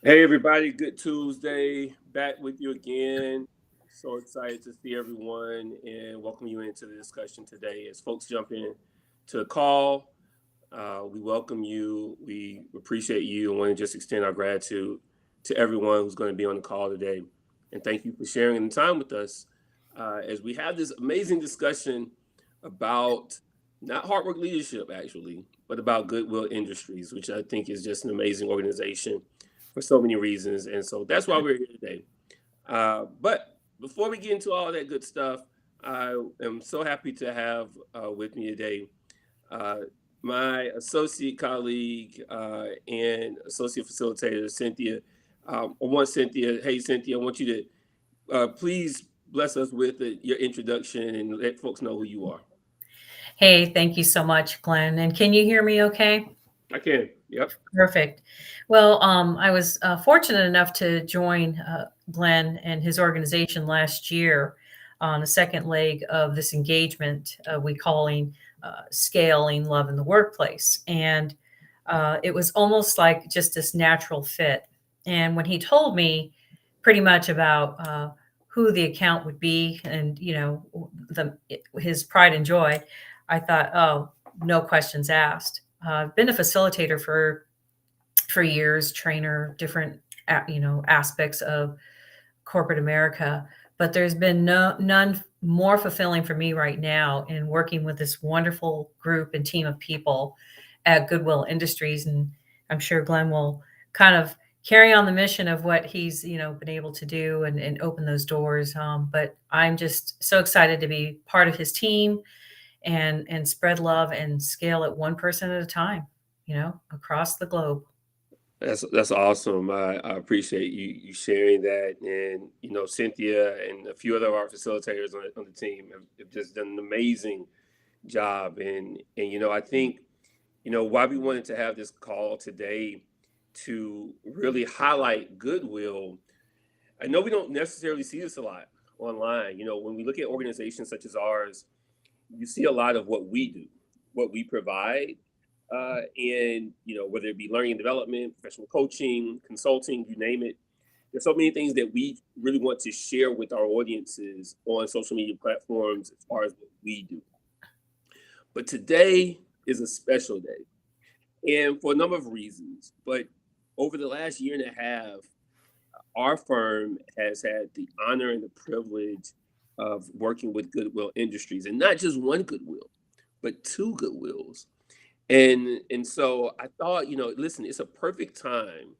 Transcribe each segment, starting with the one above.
Hey everybody, good Tuesday. Back with you again. So excited to see everyone and welcome you into the discussion today. As folks jump in to the call, we welcome you. We appreciate you and want to just extend our gratitude to everyone who's going to be on the call today. And thank you for sharing the time with us as we have this amazing discussion about not hard work leadership, actually, but about Goodwill Industries, which I think is just an amazing organization for so many reasons. And so that's why we're here today. But before we get into all that good stuff, I am so happy to have with me today uh, my associate colleague and associate facilitator, Cynthia. Hey, Cynthia, I want you to please bless us with your introduction and let folks know who you are. Hey, thank you so much, Glenn. And can you hear me okay? I can. Yep. Perfect. Well, I was fortunate enough to join Glenn and his organization last year on the second leg of this engagement we calling Scaling Love in the Workplace. And it was almost like just this natural fit. And when he told me pretty much about who the account would be and, his pride and joy, I thought, oh, no questions asked. I've been a facilitator for years, trainer, different aspects of corporate America, but there's been none more fulfilling for me right now in working with this wonderful group and team of people at Goodwill Industries, and I'm sure Glenn will kind of carry on the mission of what he's been able to do and open those doors. But I'm just so excited to be part of his team and spread love and scale it one person at a time, across the globe. That's awesome. I appreciate you sharing that, and Cynthia and a few other of our facilitators on the team have just done an amazing job. And I think why we wanted to have this call today to really highlight goodwill. I know we don't necessarily see this a lot online. When we look at organizations such as ours, you see a lot of what we do, what we provide, and whether it be learning and development, professional coaching, consulting, you name it. There's so many things that we really want to share with our audiences on social media platforms as far as what we do. But today is a special day, and for a number of reasons. But over the last year and a half, our firm has had the honor and the privilege of working with Goodwill Industries, and not just one Goodwill, but two Goodwills. And so I thought, listen, it's a perfect time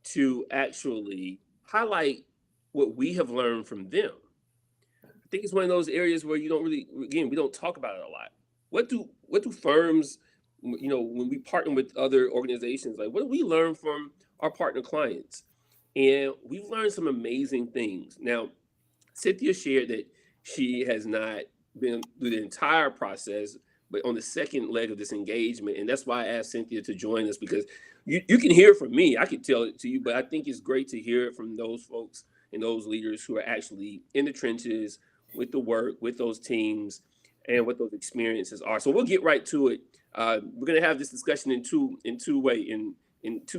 to actually highlight what we have learned from them. I think it's one of those areas where you don't really, again, we don't talk about it a lot. What do firms, when we partner with other organizations, like what do we learn from our partner clients? And we've learned some amazing things. Now, Cynthia shared that she has not been through the entire process, but on the second leg of this engagement. And that's why I asked Cynthia to join us, because you can hear it from me. I can tell it to you, but I think it's great to hear it from those folks and those leaders who are actually in the trenches with the work, with those teams, and what those experiences are. So we'll get right to it. We're going to have this discussion in two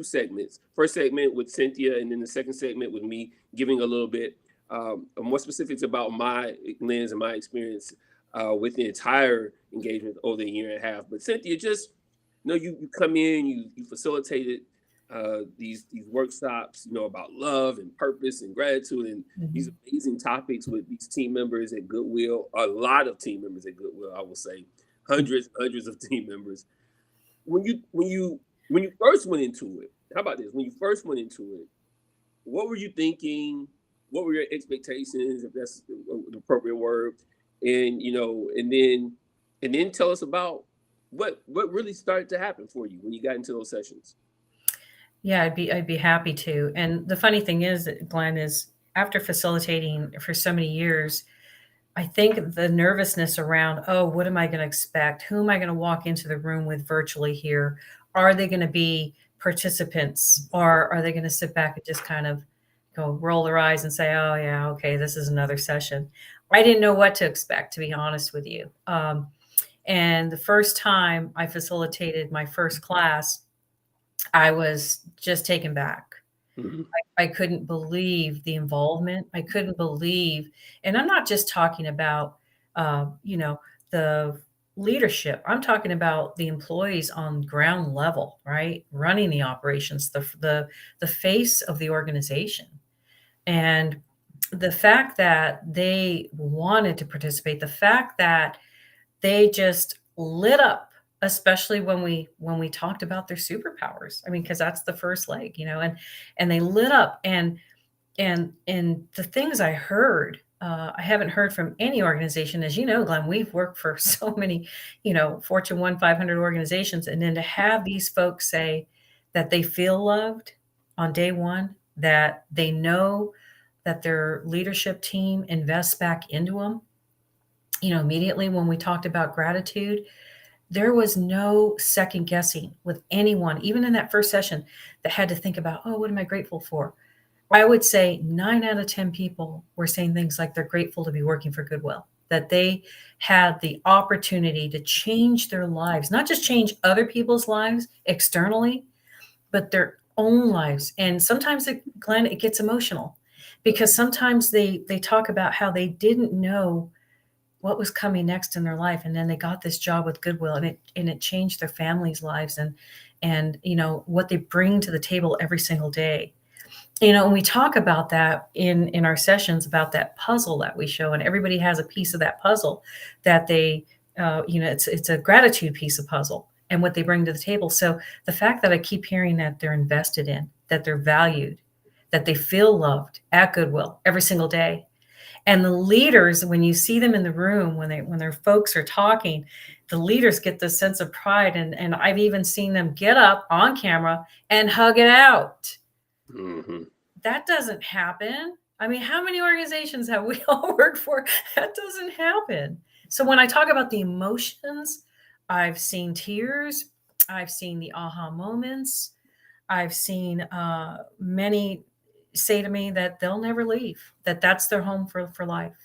segments. First segment with Cynthia, and then the second segment with me giving a little bit more specifics about my lens and my experience with the entire engagement over the year and a half. But Cynthia, just you come in, you facilitated these workshops, about love and purpose and gratitude and these Mhm. amazing topics with these team members at Goodwill. A lot of team members at Goodwill, I will say, hundreds of team members. When you first went into it, how about this? When you first went into it, what were you thinking? What were your expectations, if that's the appropriate word? And and then tell us about what really started to happen for you when you got into those sessions. Yeah, I'd be happy to. And the funny thing is, that, Glenn, is after facilitating for so many years, I think the nervousness around, oh, what am I going to expect? Who am I going to walk into the room with virtually here? Are they going to be participants, or are they going to sit back and just kind of go roll their eyes and say, oh, yeah, okay, this is another session? I didn't know what to expect, to be honest with you. And the first time I facilitated my first class, I was just taken back. Mhm. I couldn't believe the involvement. I couldn't believe, and I'm not just talking about, you know, the leadership. I'm talking about the employees on ground level, right? Running the operations, the face of the organization. And the fact that they wanted to participate, the fact that they just lit up, especially when we talked about their superpowers. I mean, because that's the first leg, and they lit up, and the things I heard, I haven't heard from any organization. As you know, Glenn, we've worked for so many, Fortune 1 500 organizations, and then to have these folks say that they feel loved on day one, that they know that their leadership team invests back into them. Immediately when we talked about gratitude, there was no second guessing with anyone, even in that first session, that had to think about, oh, what am I grateful for? I would say 9 out of 10 people were saying things like they're grateful to be working for Goodwill, that they had the opportunity to change their lives, not just change other people's lives externally, but their own lives. And sometimes, Glenn, it gets emotional because sometimes they talk about how they didn't know what was coming next in their life, and then they got this job with Goodwill, and it changed their families' lives, and what they bring to the table every single day. And we talk about that in our sessions, about that puzzle that we show, and everybody has a piece of that puzzle that they, it's a gratitude piece of puzzle and what they bring to the table. So the fact that I keep hearing that they're invested in, that they're valued, that they feel loved at Goodwill every single day, and the leaders, when you see them in the room, when their folks are talking, the leaders get this sense of pride, and I've even seen them get up on camera and hug it out. Mhm. That doesn't happen. I mean, how many organizations have we all worked for? That doesn't happen. So when I talk about the emotions, I've seen tears, I've seen the aha moments, I've seen many say to me that they'll never leave, that that's their home for life.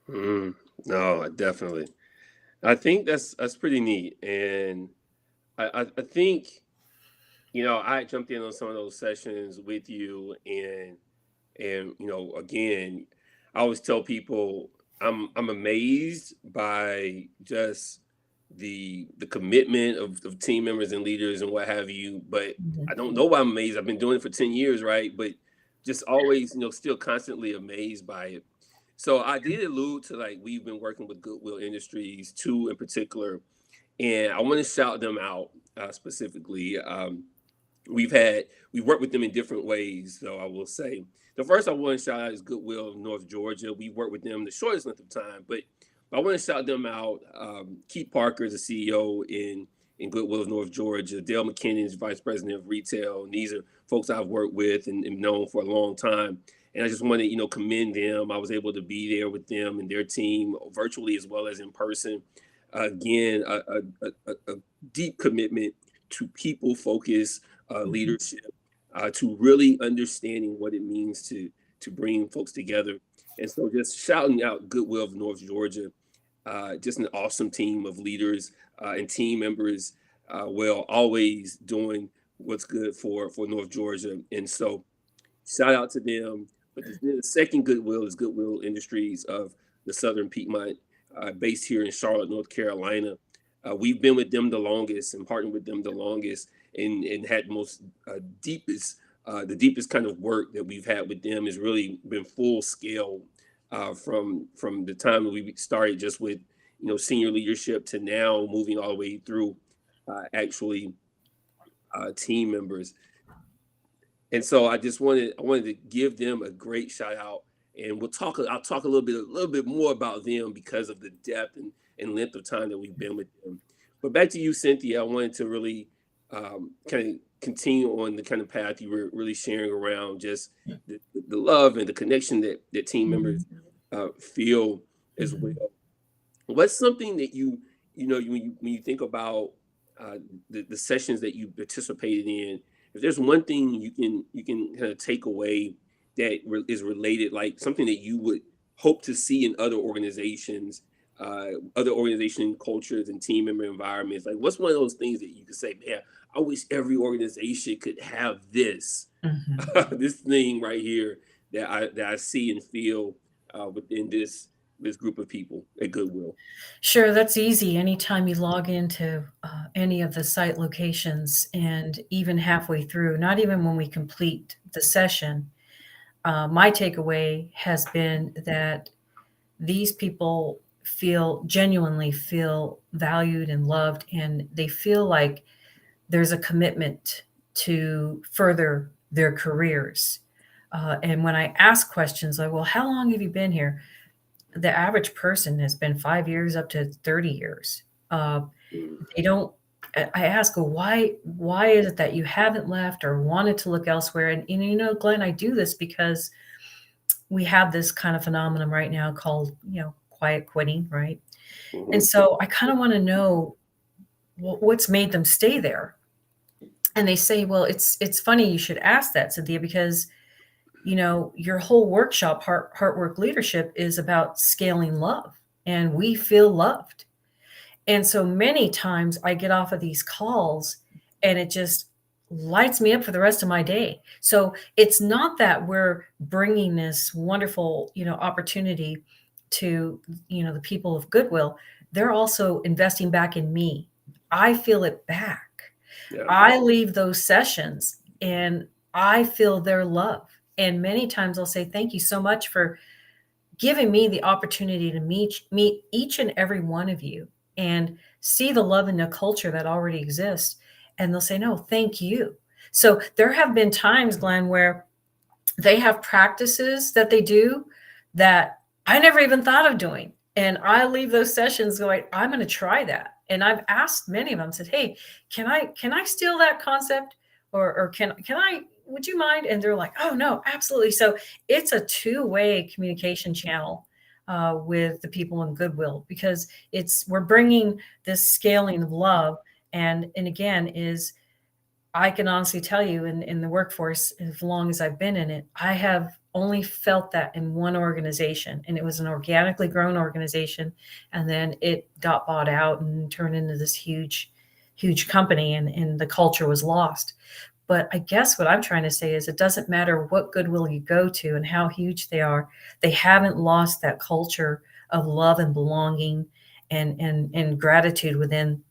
Mm. No, definitely. I think that's pretty neat, and I think I jumped in on some of those sessions with you, and again, I always tell people I'm amazed by just the commitment of team members and leaders and what have you. But Mhm. I don't know why I'm amazed. I've been doing it for 10 years, right? But just always, still constantly amazed by it. So I did allude to, like, we've been working with Goodwill Industries, two in particular, and I want to shout them out specifically. We've worked with them in different ways. So I will say the first I want to shout out is Goodwill of North Georgia. We worked with them the shortest length of time, but I want to shout them out. Keith Parker is the CEO in Goodwill of North Georgia. Dale McKinnon is vice president of retail, and these are folks I've worked with and known for a long time. And I just want to commend them. I was able to be there with them and their team virtually as well as in person. Again, a deep commitment to people focus Mhm. leadership, to really understanding what it means to bring folks together. And so, just shouting out Goodwill of North Georgia, just an awesome team of leaders and team members. Well, always doing what's good for North Georgia, and so shout out to them. But the second Goodwill is Goodwill Industries of the Southern Piedmont, based here in Charlotte, North Carolina. We've been with them the longest and partnered with them the longest, and had most the deepest kind of work that we've had with them has really been full scale, from the time that we started just with senior leadership to now moving all the way through actually team members. And so I wanted to give them a great shout out, and I'll talk a little bit more about them because of the depth and length of time that we've been with them. But back to you, Cynthia. I wanted to really kind of continue on the kind of path you were really sharing around just the love and the connection that team members Mhm. feel as well. Mhm. What's something that when you think about the sessions that you participated in, if there's one thing you can kind of take away that is related, like something that you would hope to see in other organization cultures and team member environments, like what's one of those things that you could say, man, I wish every organization could have this, Mhm. This thing right here that I see and feel within this group of people at Goodwill. Sure, that's easy. Anytime you log into any of the site locations, and even halfway through, not even when we complete the session, my takeaway has been that these people genuinely feel valued and loved, and they feel like there's a commitment to further their careers. And when I ask questions like, well, how long have you been here? The average person has been 5 years up to 30 years. Uh, Mm, they don't, I ask, well, why is it that you haven't left or wanted to look elsewhere? And Glenn, I do this because we have this kind of phenomenon right now called, quiet quitting, right? And mhm, so I kind of want to know what's made them stay there. And they say, well, it's funny you should ask that, Cynthia, because your whole workshop, heart work leadership, is about scaling love, and we feel loved. And so many times I get off of these calls and it just lights me up for the rest of my day. So it's not that we're bringing this wonderful, opportunity to, the people of Goodwill. They're also investing back in me. I feel it back. yeah. I leave those sessions and I feel their love. And many times I'll say, thank you so much for giving me the opportunity to meet each and every one of you and see the love and the culture that already exists. And they'll say, no, thank you. So there have been times, Glenn, where they have practices that they do that I never even thought of doing. And I leave those sessions going, I'm going to try that. And I've asked many of them, said, hey, can I steal that concept? Or can I, would you mind? And they're like, oh no, absolutely. So it's a two-way communication channel with the people in Goodwill, because we're bringing this scaling of love. And again, I can honestly tell you, in the workforce, as long as I've been in it, I have only felt that in one organization, and it was an organically grown organization. And then it got bought out and turned into this huge, huge company, and the culture was lost. But I guess what I'm trying to say is it doesn't matter what Goodwill you go to and how huge they are, they haven't lost that culture of love and belonging and gratitude within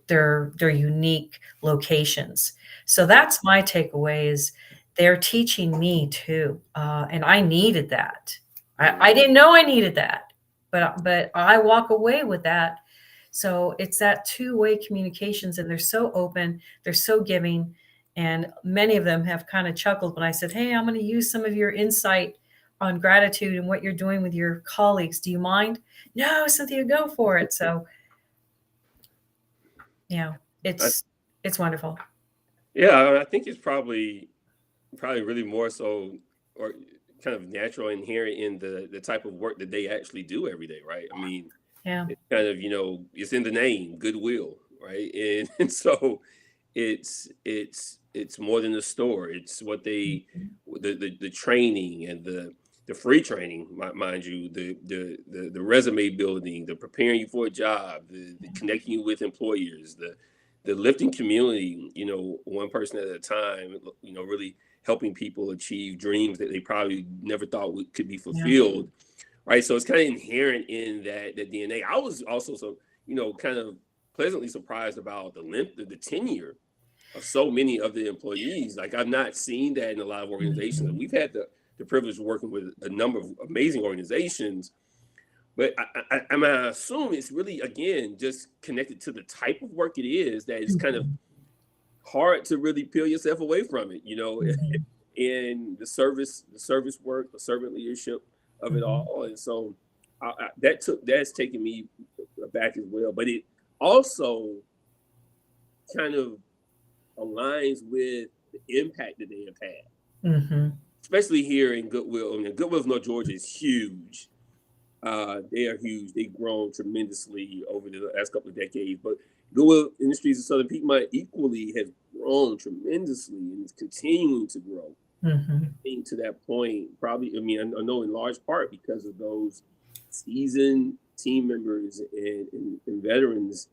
their unique locations. So that's my takeaway, is they're teaching me too, and I needed that. I Mhm. didn't know I needed that, but I walk away with that. So it's that two-way communications, and they're so open, they're so giving, and many of them have kind of chuckled when I said, "Hey, I'm going to use some of your insight on gratitude and what you're doing with your colleagues. Do you mind?" No, Cynthia, go for it. So yeah, I, it's wonderful. yeah, I think it's probably really more so or kind of natural inherent in the type of work that they actually do every day, right? I mean, Yeah. it's kind of, it's in the name, goodwill, right? And so it's more than a store. It's what the training and the free training, mind you, the resume building, the preparing you for a job, the connecting you with employers, the lifting community, one person at a time, really helping people achieve dreams that they probably never thought could be Yeah. fulfilled, right? So it's kind of inherent in that DNA. I was also kind of pleasantly surprised about the length of the tenure of so many of the employees. Like I've not seen that in a lot of organizations. Mhm. We've had the privilege of working with a number of amazing organizations, but I assume it's really again just connected to the type of work it is that is kind of Mhm. hard to really peel yourself away from it. Mhm. in the service work, the servant leadership of it Mhm. all, and so that's taken me back as well. But it also kind of aligns with the impact that they have had, Mhm. especially here in Goodwill. I mean, Goodwill of North Georgia is huge. They are huge. They've grown tremendously over the last couple of decades. But Goodwill Industries in Southern Piedmont equally has grown tremendously and is continuing to grow. Mhm. Think to that point, probably, I mean, I know in large part because of those seasoned team members and veterans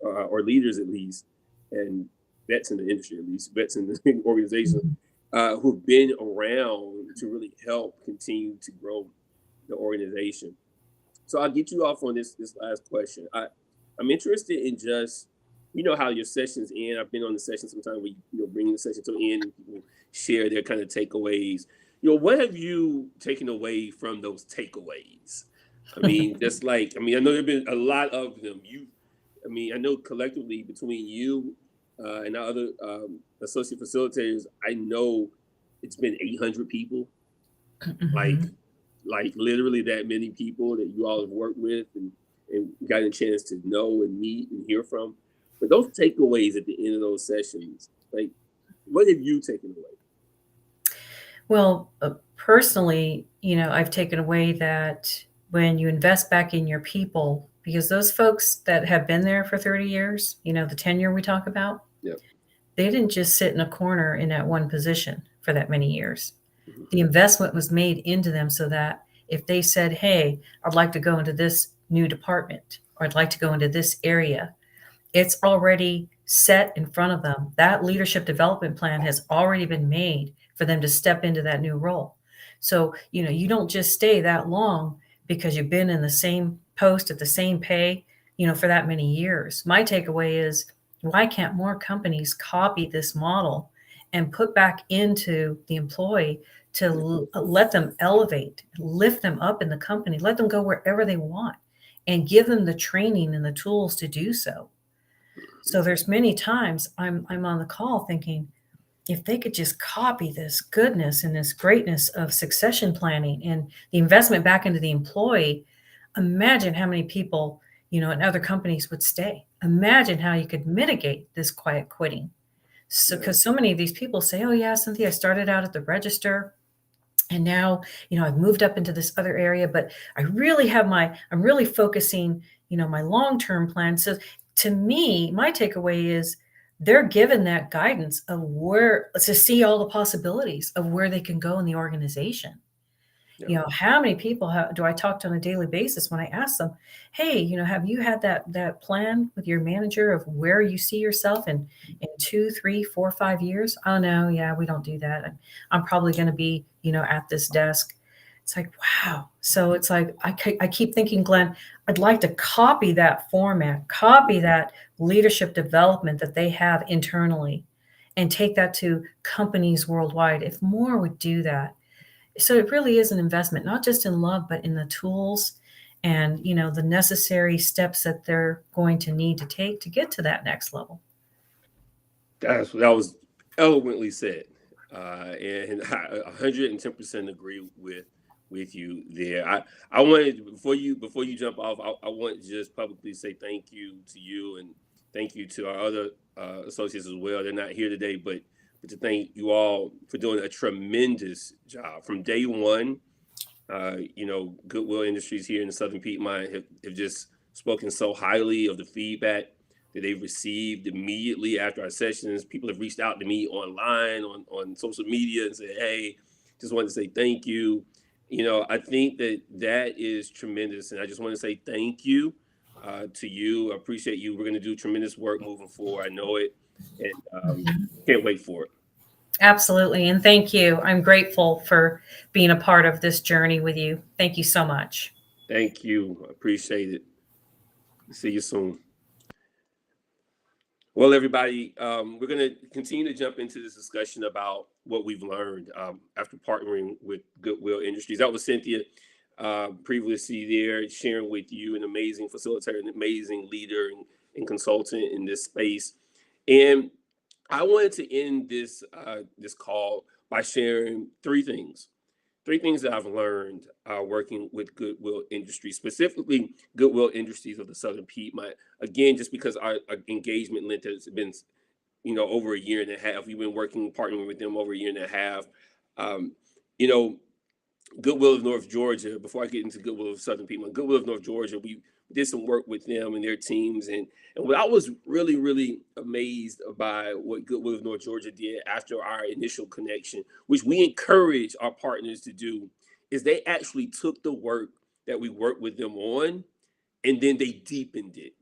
or leaders at least, and vets in the industry at least, vets in the organization Mhm. who've been around to really help continue to grow the organization. So I'll get you off on this last question. I'm interested in just, you know, how your sessions end. I've been on the session sometime where you know, bring the session to an end and people share their kind of takeaways. You know, what have you taken away from those takeaways? I mean, just like, I mean, I know there've been a lot of them. I mean, I know collectively between you and our other associate facilitators, I know it's been 800 people, like Mhm. literally that many people that you all have worked with and gotten a chance to know and meet and hear from. But those takeaways at the end of those sessions, like, what have you taken away? Well, personally, I've taken away that when you invest back in your people, because those folks that have been there for 30 years, the tenure we talk about, Yeah. they didn't just sit in a corner in that one position for that many years. Mhm. The investment was made into them so that if they said, "Hey, I'd like to go into this new department, or I'd like to go into this area," it's already set in front of them. That leadership development plan has already been made for them to step into that new role. So, you don't just stay that long because you've been in the same post at the same pay, for that many years. My takeaway is why can't more companies copy this model and put back into the employee to Yeah. let them elevate, lift them up in the company, let them go wherever they want, and give them the training and the tools to do so. So there's many times I'm on the call thinking, if they could just copy this goodness and this greatness of succession planning and the investment back into the employee, imagine how many people, in other companies would stay. Imagine how you could mitigate this quiet quitting. So, Yeah. because so many of these people say, "Oh yeah, Cynthia, I started out at the register and now, I've moved up into this other area, but I'm really focusing, my long-term plan." So to me, my takeaway is they're given that guidance of where to see all the possibilities of where they can go in the organization. Yeah. How many people do I talk to on a daily basis when I ask them, "Hey, have you had that plan with your manager of where you see yourself in 2, 3, 4, 5 years?" "Oh no, yeah, we don't do that. I'm probably going to be, at this desk." It's like, wow. So it's like I keep thinking, Glenn, I'd like to copy that format, copy that leadership development that they have internally, and take that to companies worldwide. If more would do that, so it really is an investment, not just in love, but in the tools and, the necessary steps that they're going to need to take to get to that next level. That was eloquently said, and I 110% agree with you there. I wanted before you jump off, I want to just publicly say thank you to you and thank you to our other associates as well. They're not here today, but to thank you all for doing a tremendous job from day one. You know, Goodwill Industries here in the Southern Piedmont have just spoken so highly of the feedback that they've received immediately after our sessions. People have reached out to me online, on social media, and said, "Hey, just wanted to say thank you." You know, I think that that is tremendous, and I just want to say thank you to you. I appreciate you. We're going to do tremendous work moving forward. I know it, and Mhm. can't wait for it. Absolutely. And thank you. I'm grateful for being a part of this journey with you. Thank you so much. Thank you. I appreciate it. See you soon. Well, everybody, we're going to continue to jump into this discussion about what we've learned after partnering with Goodwill Industries. That was Cynthia previously there, sharing with you an amazing facilitator, an amazing leader and consultant in this space. And I wanted to end this call by sharing three things that I've learned working with Goodwill Industries, specifically Goodwill Industries of the Southern Piedmont. Again, just because our engagement length has been, you know, over a year and a half. We've been working, partnering with them over a year and a half. Um, you know, Goodwill of North Georgia, before I get into Goodwill of Southern Piedmont, Goodwill of North Georgia, we did some work with them and their teams. And what I was really amazed by what Goodwill of North Georgia did after our initial connection, which we encourage our partners to do, is they actually took the work that we worked with them on and then they deepened it,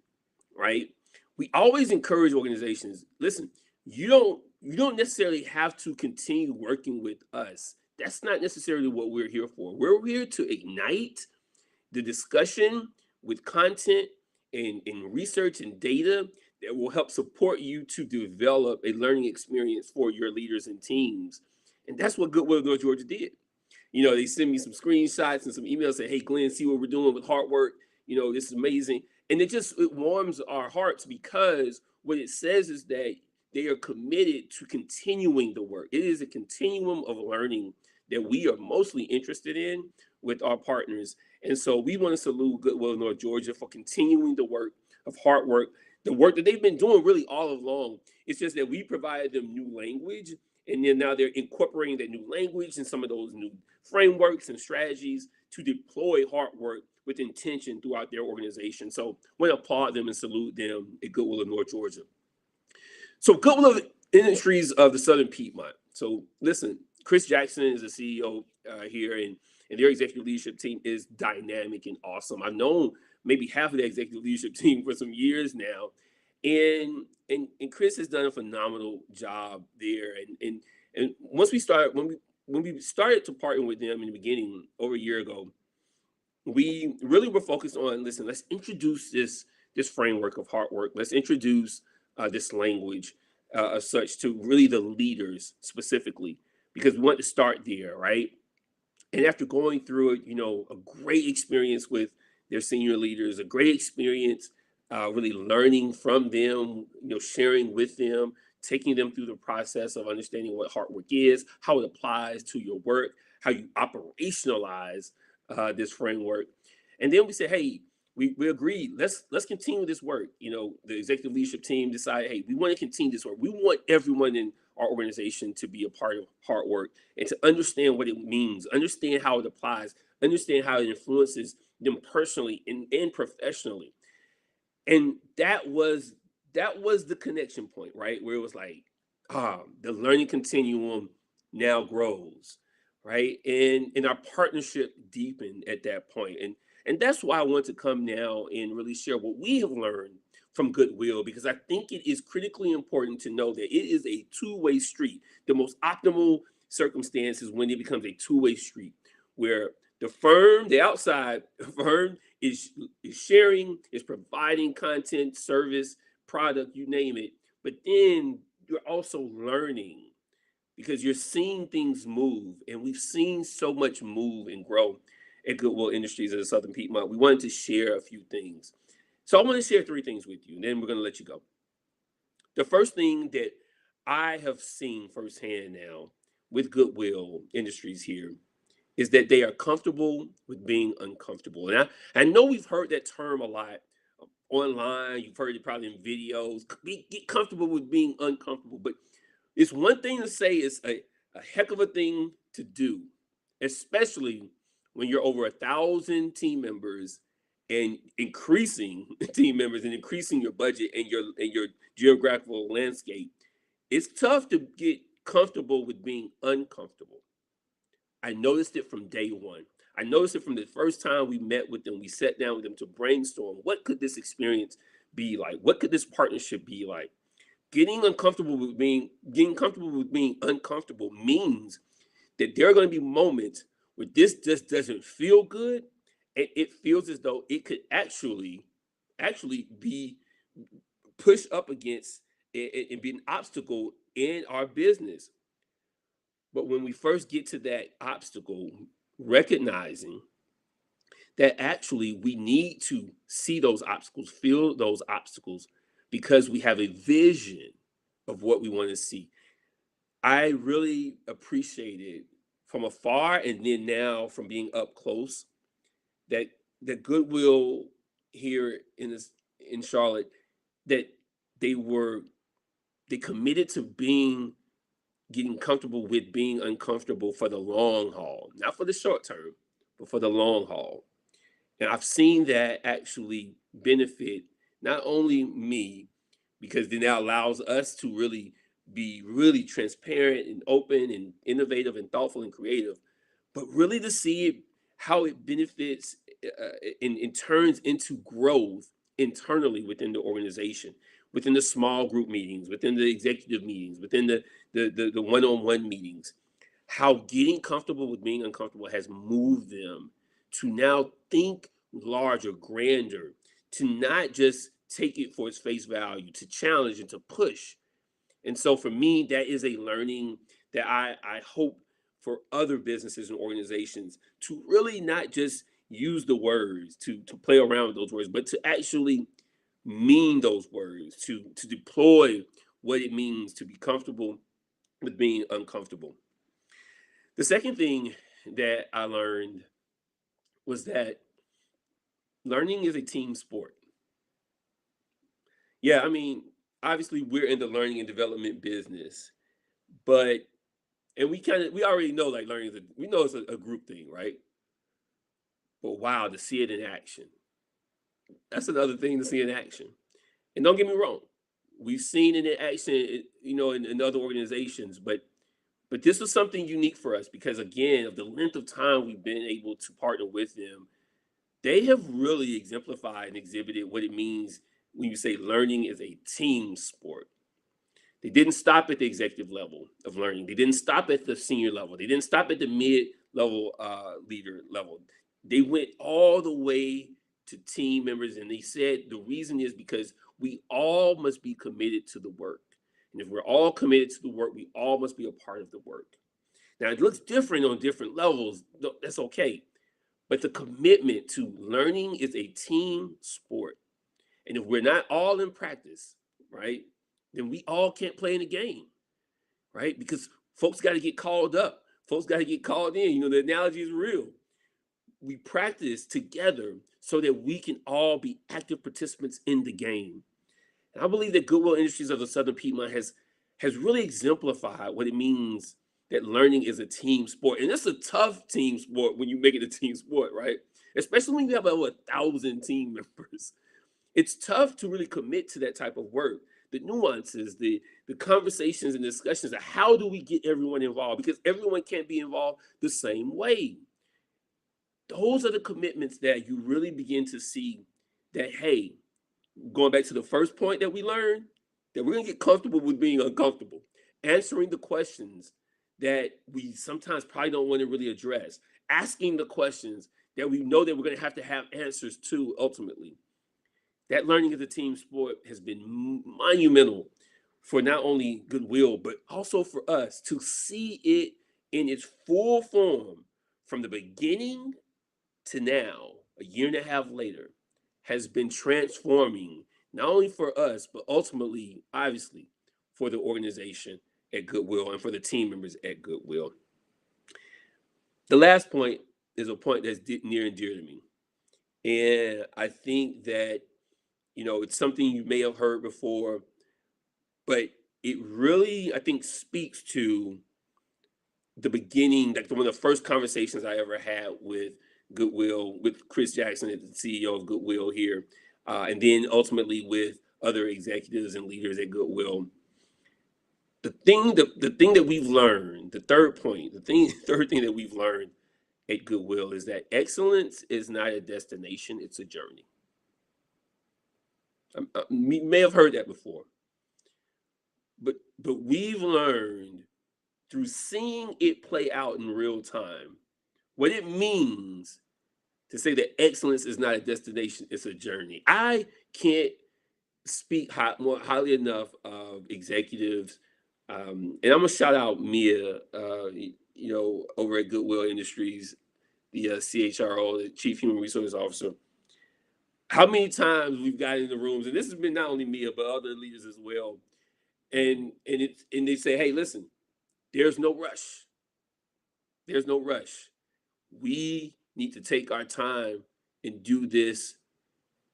right? We always encourage organizations, listen, you don't you don't necessarily have to continue working with us. That's not necessarily what we're here for. We're here to ignite the discussion with content and research and data that will help support you to develop a learning experience for your leaders and teams. And that's what Goodwill North Georgia did. They send me some screenshots and some emails say, "Hey, Glenn, see what we're doing with hard work. This is amazing." And it warms our hearts because what it says is that they are committed to continuing the work. It is a continuum of learning that we are mostly interested in with our partners. And so we want to salute Goodwill North Georgia for continuing the work of hard work, the work that they've been doing really all along. It's just that we provided them new language, and then now they're incorporating that new language and some of those new frameworks and strategies to deploy hard work with intention throughout their organization. So I want to applaud them and salute them at Goodwill of North Georgia. So Goodwill Industries of the Southern Piedmont. So listen, Chris Jackson is the CEO here, and their executive leadership team is dynamic and awesome. I've known maybe half of the executive leadership team for some years now, and Chris has done a phenomenal job there. And once we started, when we started to partner with them in the beginning over a year ago, we really were focused on, listen, let's introduce this framework of hard work. Let's introduce this language as such to really the leaders specifically, because we want to start there, right? And after going through it, a great experience with their senior leaders, a great experience really learning from them, sharing with them, taking them through the process of understanding what hard work is, how it applies to your work, how you operationalize this framework. And then we said, hey, we agreed, let's continue this work. The executive leadership team decided, hey, we want to continue this work. We want everyone in our organization to be a part of hard work and to understand what it means, understand how it applies, understand how it influences them personally and professionally. And that was the connection point, right? Where it was like, the learning continuum now grows, right? And our partnership deepened at that point. And that's why I want to come now and really share what we have learned from Goodwill, because I think it is critically important to know that it is a two-way street. The most optimal circumstance is when it becomes a two-way street, where the outside firm is sharing, is providing content, service, product, you name it. But then you're also learning because you're seeing things move. And we've seen so much move and grow at Goodwill Industries in the Southern Piedmont. We wanted to share a few things. So I want to share three things with you, and then we're going to let you go. The first thing that I have seen firsthand now with Goodwill Industries here is that they are comfortable with being uncomfortable. And I know we've heard that term a lot online. You've heard it probably in videos. Get comfortable with being uncomfortable. But it's one thing to say, it's a heck of a thing to do, especially when you're over 1,000 team members and increasing team members and increasing your budget and your geographical landscape. It's tough to get comfortable with being uncomfortable. I noticed it from day one. I noticed it from the first time we met with them. We sat down with them to brainstorm, what could this experience be like? What could this partnership be like? Getting comfortable with being uncomfortable means that there are going to be moments where this just doesn't feel good, and it feels as though it could actually be pushed up against and be an obstacle in our business. But when we first get to that obstacle, recognizing that actually we need to see those obstacles, feel those obstacles, because we have a vision of what we want to see. I really appreciated from afar, and then now from being up close, that the Goodwill here in Charlotte, that they committed to getting comfortable with being uncomfortable for the long haul, not for the short term, but for the long haul. And I've seen that actually benefit not only me, because then that allows us to really be really transparent and open and innovative and thoughtful and creative, but really to see how it benefits and turns into growth internally within the organization. within the small group meetings, within the executive meetings, within the one-on-one meetings, how getting comfortable with being uncomfortable has moved them to now think larger, grander, to not just take it for its face value, to challenge and to push. And so for me, that is a learning that I hope for other businesses and organizations to really not just use the words to play around with those words, but to actually mean those words, to deploy what it means to be comfortable with being uncomfortable. The second thing that I learned was that learning is a team sport. Yeah, I mean, obviously we're in the learning and development business, but and we already know like learning is we know it's a group thing, right? But wow, to see it in action, that's another thing to see in action. And don't get me wrong, we've seen it in action, in other organizations, but this was something unique for us because again, of the length of time we've been able to partner with them, they have really exemplified and exhibited what it means when you say learning is a team sport. They didn't stop at the executive level of learning. They didn't stop at the senior level. They didn't stop at the mid-level leader level. They went all the way to team members, and they said the reason is because we all must be committed to the work. And if we're all committed to the work, we all must be a part of the work. Now, it looks different on different levels. That's okay. But the commitment to learning is a team sport. And if we're not all in practice, right, then we all can't play in the game, right? Because folks got to get called up. Folks got to get called in. The analogy is real. We practice together so that we can all be active participants in the game. And I believe that Goodwill Industries of the Southern Piedmont has really exemplified what it means that learning is a team sport. And it's a tough team sport when you make it a team sport, right? Especially when you have over 1,000 team members. It's tough to really commit to that type of work. The nuances, the conversations and discussions of how do we get everyone involved? Because everyone can't be involved the same way. Those are the commitments that you really begin to see that, hey, going back to the first point that we learned, that we're going to get comfortable with being uncomfortable, answering the questions that we sometimes probably don't want to really address, asking the questions that we know that we're going to have answers to ultimately. That learning as a team sport has been monumental for not only Goodwill, but also for us to see it in its full form from the beginning to now, a year and a half later, has been transforming not only for us, but ultimately, obviously, for the organization at Goodwill and for the team members at Goodwill. The last point is a point that's near and dear to me. And I think that, it's something you may have heard before, but it really, I think, speaks to the beginning, like one of the first conversations I ever had with Goodwill, with Chris Jackson, the CEO of Goodwill here, and then ultimately with other executives and leaders at Goodwill. The thing that we've learned, the third point, third thing that we've learned at Goodwill is that excellence is not a destination; it's a journey. You may have heard that before, but we've learned through seeing it play out in real time what it means to say that excellence is not a destination, it's a journey. I can't speak more highly enough of executives. And I'm gonna shout out Mia, over at Goodwill Industries, the CHRO, the Chief Human Resource Officer. How many times we've got in the rooms, and this has been not only Mia, but other leaders as well. And they say, hey, listen, there's no rush. There's no rush. We need to take our time and do this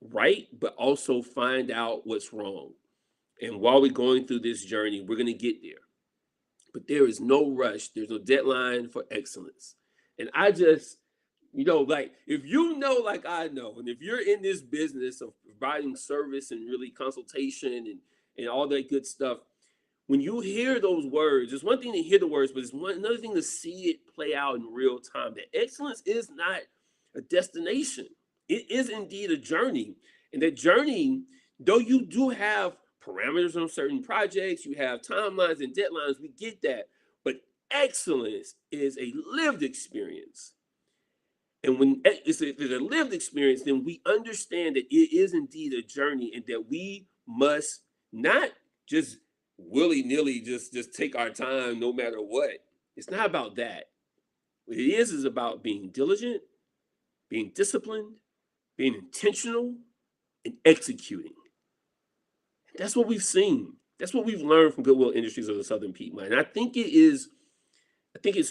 right, but also find out what's wrong. And while we're going through this journey, we're going to get there. But there is no rush. There's no deadline for excellence. And I just, like, if like I know, and if you're in this business of providing service and really consultation and all that good stuff, when you hear those words, it's one thing to hear the words, but it's another thing to see it play out in real time. That excellence is not a destination. It is indeed a journey. And that journey, though you do have parameters on certain projects, you have timelines and deadlines. We get that. But excellence is a lived experience. And when it's a lived experience, then we understand that it is indeed a journey and that we must not just willy-nilly just take our time no matter what. It's not about that. What it is about being diligent, being disciplined, being intentional, and executing. That's what we've seen. That's what we've learned from Goodwill Industries of the Southern Piedmont. And I think it's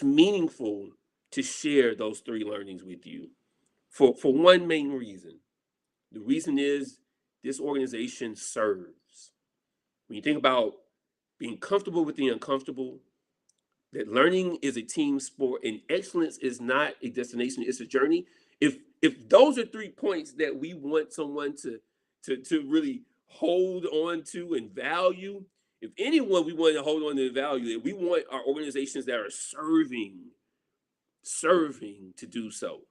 meaningful to share those three learnings with you for one main reason. The reason is this organization serves. When you think about being comfortable with the uncomfortable, that learning is a team sport and excellence is not a destination, it's a journey. If those are 3 points that we want someone to really hold on to and value, if anyone we want to hold on to and value it, we want our organizations that are serving to do so.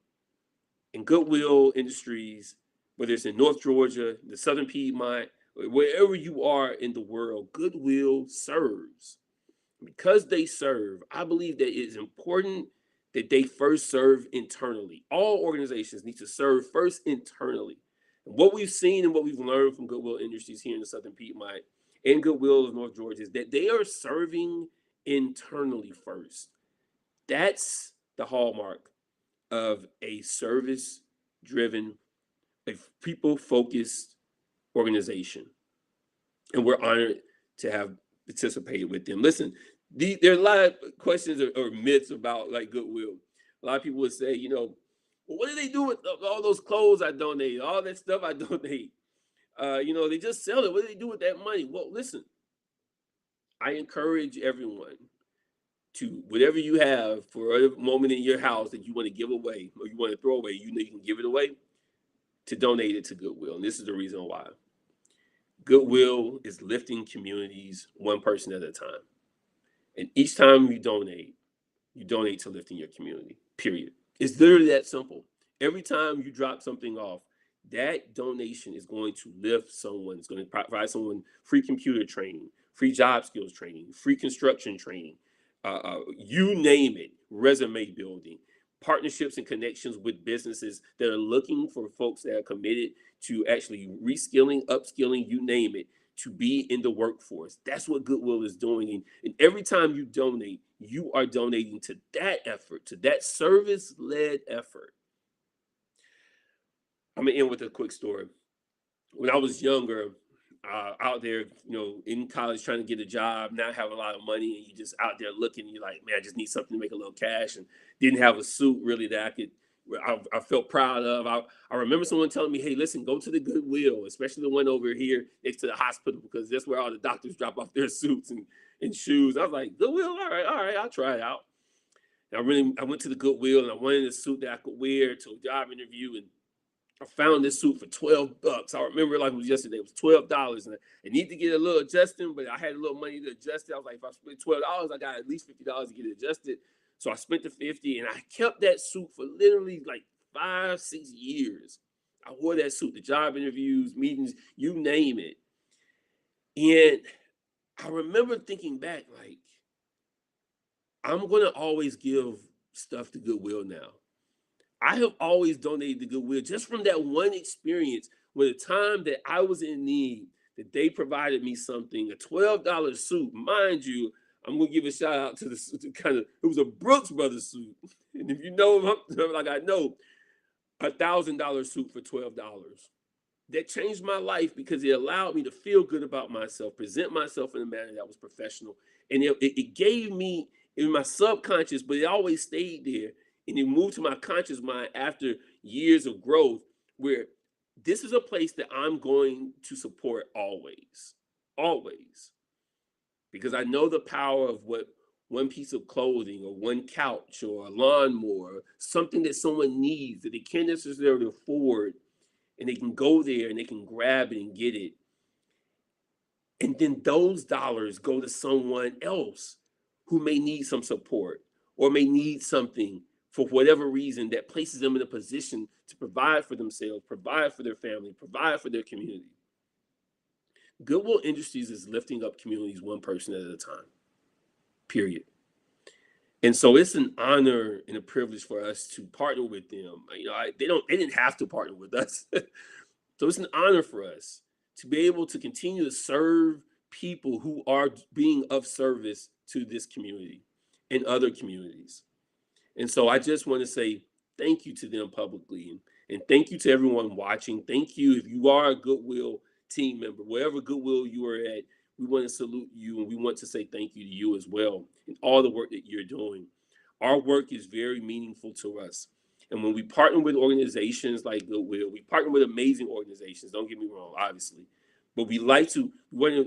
In Goodwill Industries, whether it's in North Georgia, the Southern Piedmont, wherever you are in the world, Goodwill serves. Because they serve, I believe that it's important that they first serve internally. All organizations need to serve first internally. And what we've seen and what we've learned from Goodwill Industries here in the Southern Piedmont and Goodwill of North Georgia is that they are serving internally first. That's the hallmark of a service-driven, a people-focused organization. And we're honored to have participated with them. Listen, there are a lot of questions or myths about like Goodwill. A lot of people would say, well, what do they do with all those clothes I donate, all that stuff I donate? They just sell it. What do they do with that money? Well, listen, I encourage everyone to whatever you have for a moment in your house that you want to give away or you want to throw away, you can give it away, to donate it to Goodwill. And this is the reason why. Goodwill is lifting communities one person at a time. And each time you donate to lifting your community, period. It's literally that simple. Every time you drop something off, that donation is going to lift someone. It's going to provide someone free computer training, free job skills training, free construction training, you name it, resume building, partnerships and connections with businesses that are looking for folks that are committed to actually reskilling, upskilling, you name it, to be in the workforce. That's what Goodwill is doing. And every time you donate, you are donating to that effort, to that service-led effort. I'm going to end with a quick story. When I was younger, out there, in college trying to get a job, not having a lot of money, and you just out there looking, you're like, man, I just need something to make a little cash, and didn't have a suit really that I felt proud of. I remember someone telling me, hey, listen, go to the Goodwill, especially the one over here next to the hospital, because that's where all the doctors drop off their suits and shoes. I was like, Goodwill, all right, I'll try it out. And I went to the Goodwill and I wanted a suit that I could wear to a job interview, and I found this suit for $12. I remember like it was yesterday. It was $12, and I need to get a little adjusting, but I had a little money to adjust it. I was like, if I spend $12, I got at least $50 to get it adjusted. So I spent the $50, and I kept that suit for literally like 5-6 years. I wore that suit to job interviews, meetings, you name it. And I remember thinking back, like, I'm gonna always give stuff to Goodwill now. I have always donated to Goodwill just from that one experience when the time that I was in need, that they provided me something, a $12 suit. Mind you, I'm gonna give a shout out to it was a Brooks Brothers suit. And if you know, like I know, $1,000 suit for $12. That changed my life because it allowed me to feel good about myself, present myself in a manner that was professional. And it gave me in my subconscious, but it always stayed there. And it moved to my conscious mind after years of growth, where this is a place that I'm going to support always, always. Because I know the power of what one piece of clothing or one couch or a lawnmower, something that someone needs that they can't necessarily afford, and they can go there and they can grab it and get it. And then those dollars go to someone else who may need some support or may need something for whatever reason that places them in a position to provide for themselves, provide for their family, provide for their community. Goodwill Industries is lifting up communities one person at a time, period. And so it's an honor and a privilege for us to partner with them. They didn't have to partner with us. So it's an honor for us to be able to continue to serve people who are being of service to this community and other communities. And so I just want to say thank you to them publicly, and thank you to everyone watching. Thank you if you are a Goodwill team member, wherever Goodwill you are at, we want to salute you and we want to say thank you to you as well and all the work that you're doing. Our work is very meaningful to us. And when we partner with organizations like Goodwill, we partner with amazing organizations, don't get me wrong, obviously. But we want to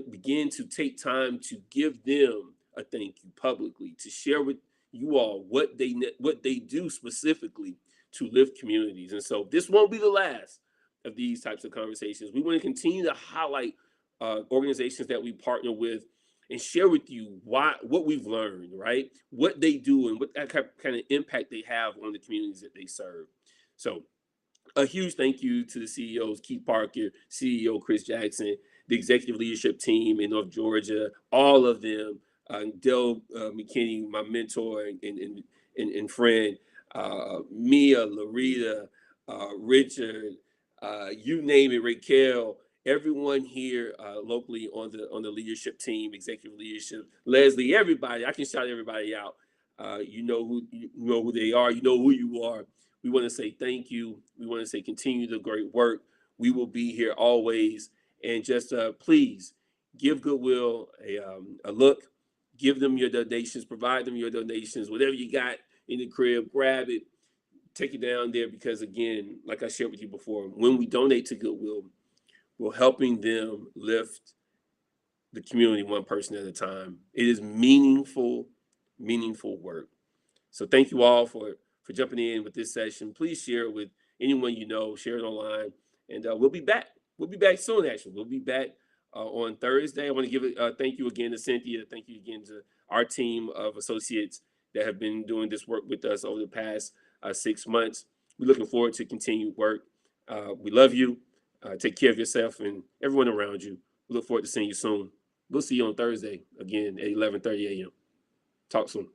begin to take time to give them a thank you publicly, to share with you all what they do specifically to lift communities. And so this won't be the last of these types of conversations. We want to continue to highlight organizations that we partner with and share with you what we've learned, right? What they do and what that kind of impact they have on the communities that they serve. So a huge thank you to the CEOs, Keith Parker, CEO Chris Jackson, the executive leadership team in North Georgia, all of them, Dale McKinney, my mentor and friend, Mia, Larita, Richard, you name it, Raquel, everyone here locally on the leadership team, executive leadership, Leslie, everybody. I can shout everybody out. You know who they are. You know who you are. We want to say thank you. We want to say continue the great work. We will be here always. And just please give Goodwill a look. Give them your donations. Provide them your donations. Whatever you got in the crib, grab it. Take it down there because, again, like I shared with you before, when we donate to Goodwill, we're helping them lift the community one person at a time. It is meaningful work. So thank you all for jumping in with this session. Please share it with anyone you know. Share it online, and we'll be back. We'll be back soon. Actually, we'll be back on Thursday. I want to give a thank you again to Cynthia. Thank you again to our team of associates that have been doing this work with us over the past 6 months. We're looking forward to continued work. We love you. Take care of yourself and everyone around you. We look forward to seeing you soon. We'll see you on Thursday again at 11:30 a.m. Talk soon.